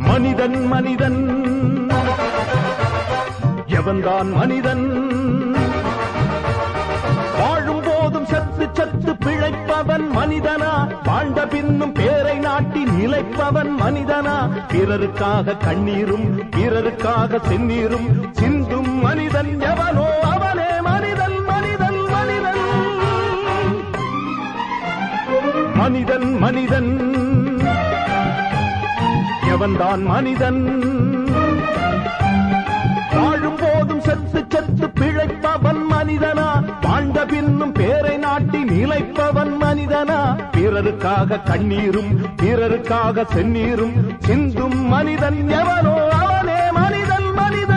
மனிதன் மனிதன் எவன்தான் மனிதன் வாழும் போதும் சத்து சத்து பிழைப்பவன் மனிதனா வாழ்ந்த பின்னும் பேரை நாட்டி நிலைப்பவன் மனிதனா பிறருக்காக கண்ணீரும் பிறருக்காக செந்நீரும் சிந்தும் மனிதன் எவனோ அவனே மனிதன் மனிதன் மனிதன் மனிதன் மனிதன் எவன்தான் மனிதன் வாழும் போதும் சத்து சத்து பிழைப்பவன் மனிதனா வாழ்ந்த பின்னும் பேரை நாட்டி நிலைப்பவன் மனிதனா பிறருக்காக கண்ணீரும் பிறருக்காக செந்நீரும் சிந்தும் மனிதன் எவனோ அவனே மனிதன் மனிதன்